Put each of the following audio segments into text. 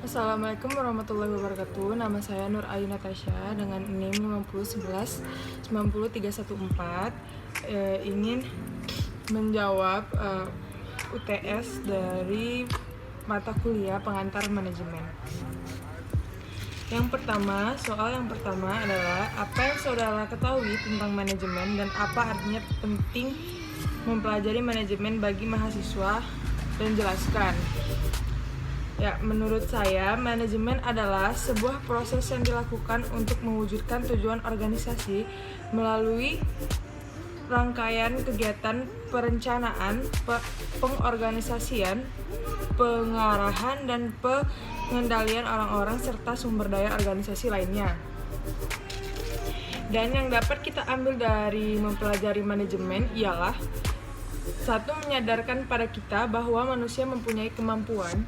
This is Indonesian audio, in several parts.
Assalamualaikum warahmatullahi wabarakatuh. Nama saya Nur Ayu Natasha dengan NIM 5011 90314. Ingin menjawab UTS dari mata kuliah pengantar manajemen. Soal yang pertama adalah apa yang saudara ketahui tentang manajemen dan apa artinya penting mempelajari manajemen bagi mahasiswa, dan jelaskan. Ya, menurut saya, manajemen adalah sebuah proses yang dilakukan untuk mewujudkan tujuan organisasi melalui rangkaian kegiatan perencanaan, pengorganisasian, pengarahan, dan pengendalian orang-orang serta sumber daya organisasi lainnya. Dan yang dapat kita ambil dari mempelajari manajemen ialah satu, menyadarkan pada kita bahwa manusia mempunyai kemampuan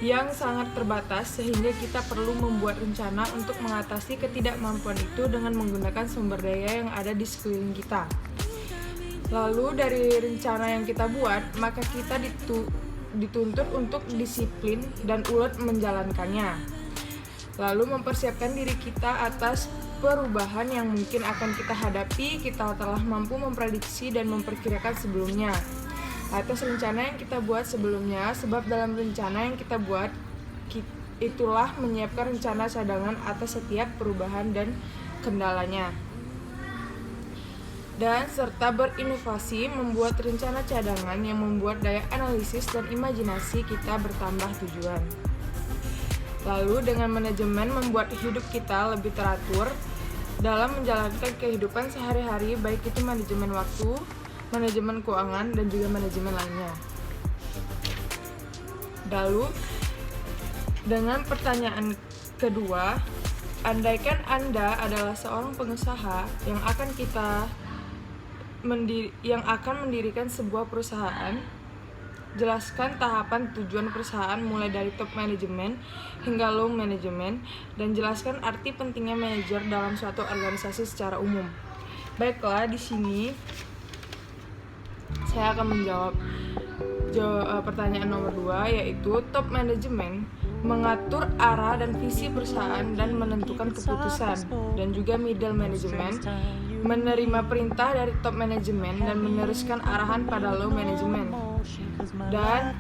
yang sangat terbatas sehingga kita perlu membuat rencana untuk mengatasi ketidakmampuan itu dengan menggunakan sumber daya yang ada di sekeliling kita. Lalu dari rencana yang kita buat, maka kita dituntut untuk disiplin dan ulet menjalankannya. Lalu mempersiapkan diri kita atas perubahan yang mungkin akan kita hadapi. Kita telah mampu memprediksi dan memperkirakan sebelumnya atas rencana yang kita buat sebelumnya, sebab dalam rencana yang kita buat itulah menyiapkan rencana cadangan atas setiap perubahan dan kendalanya. Dan serta berinovasi membuat rencana cadangan yang membuat daya analisis dan imajinasi kita bertambah tujuan. Lalu dengan manajemen membuat hidup kita lebih teratur dalam menjalankan kehidupan sehari-hari, baik itu manajemen waktu, manajemen keuangan, dan juga manajemen lainnya. Lalu dengan pertanyaan kedua, andaikan Anda adalah seorang pengusaha yang akan mendirikan sebuah perusahaan, jelaskan tahapan tujuan perusahaan mulai dari top manajemen hingga low manajemen, dan jelaskan arti pentingnya manajer dalam suatu organisasi secara umum. Baiklah, di sini saya akan menjawab pertanyaan nomor 2, yaitu top manajemen mengatur arah dan visi perusahaan dan menentukan keputusan, dan juga middle management menerima perintah dari top manajemen dan meneruskan arahan pada low manajemen. Dan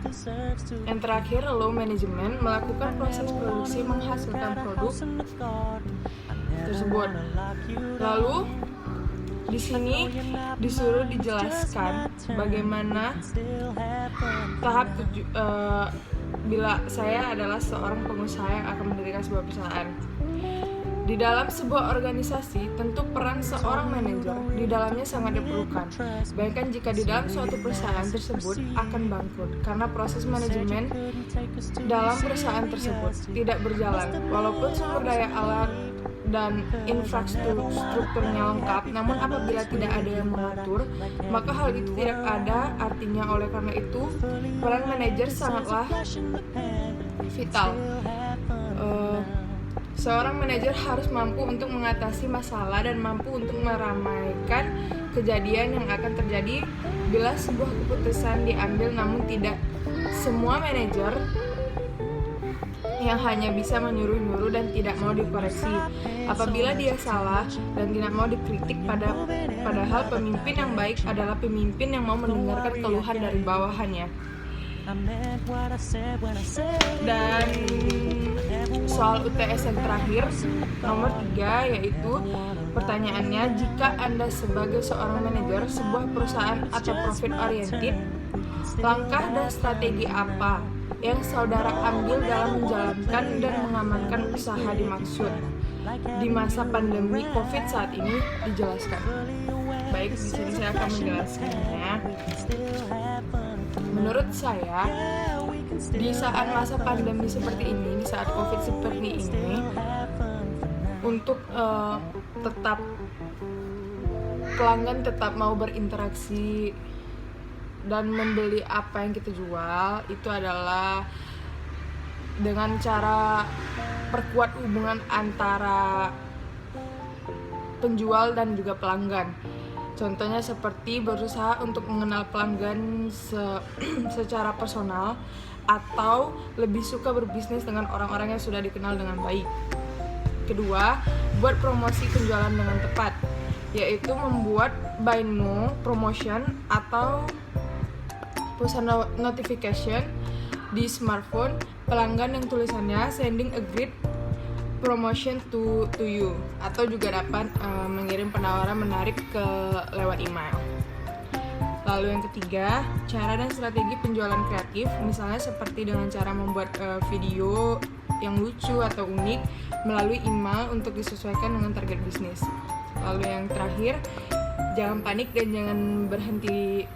yang terakhir, low manajemen melakukan proses produksi menghasilkan produk tersebut. Lalu di sini disuruh dijelaskan bagaimana tahap bila saya adalah seorang pengusaha yang akan mendirikan sebuah perusahaan. Di dalam sebuah organisasi, tentu peran seorang manajer di dalamnya sangat diperlukan. Bahkan jika di dalam suatu perusahaan tersebut akan bangkrut karena proses manajemen dalam perusahaan tersebut tidak berjalan, walaupun sumber daya alat dan infrastrukturnya lengkap, namun apabila tidak ada yang mengatur, maka hal itu tidak ada artinya. Oleh karena itu, peran manajer sangatlah vital. Seorang manajer harus mampu untuk mengatasi masalah dan mampu untuk meramaikan kejadian yang akan terjadi bila sebuah keputusan diambil, namun tidak semua manajer yang hanya bisa menyuruh-nyuruh dan tidak mau dikoreksi apabila dia salah dan tidak mau dikritik. Padahal pemimpin yang baik adalah pemimpin yang mau mendengarkan keluhan dari bawahannya. Dan soal UTS yang terakhir, nomor 3, yaitu pertanyaannya, jika Anda sebagai seorang manajer sebuah perusahaan atau profit oriented, langkah dan strategi apa yang saudara ambil dalam menjalankan dan mengamankan usaha dimaksud di masa pandemi COVID saat ini? Dijelaskan. Baik, di sini saya akan menjelaskannya. Menurut saya, di saat masa pandemi seperti ini, di saat COVID seperti ini, untuk tetap pelanggan tetap mau berinteraksi dan membeli apa yang kita jual, itu adalah dengan cara perkuat hubungan antara penjual dan juga pelanggan. Contohnya seperti berusaha untuk mengenal pelanggan secara personal atau lebih suka berbisnis dengan orang-orang yang sudah dikenal dengan baik. Kedua, buat promosi penjualan dengan tepat, yaitu membuat buy now promotion atau push notification di smartphone pelanggan yang tulisannya sending a great promotion to you, atau juga dapat mengirim penawaran menarik lewat email. Lalu yang ketiga, cara dan strategi penjualan kreatif, misalnya seperti dengan cara membuat video yang lucu atau unik melalui email untuk disesuaikan dengan target bisnis. Lalu yang terakhir, jangan panik dan jangan berhenti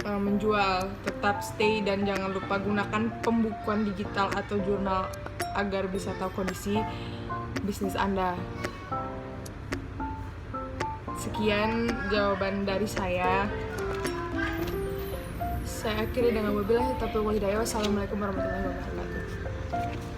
menjual, tetap stay dan jangan lupa gunakan pembukuan digital atau jurnal agar bisa tahu kondisi bisnis Anda. Sekian jawaban dari saya. Saya akhiri dengan wabillahi taufiq wal hidayah. Wassalamualaikum warahmatullahi wabarakatuh.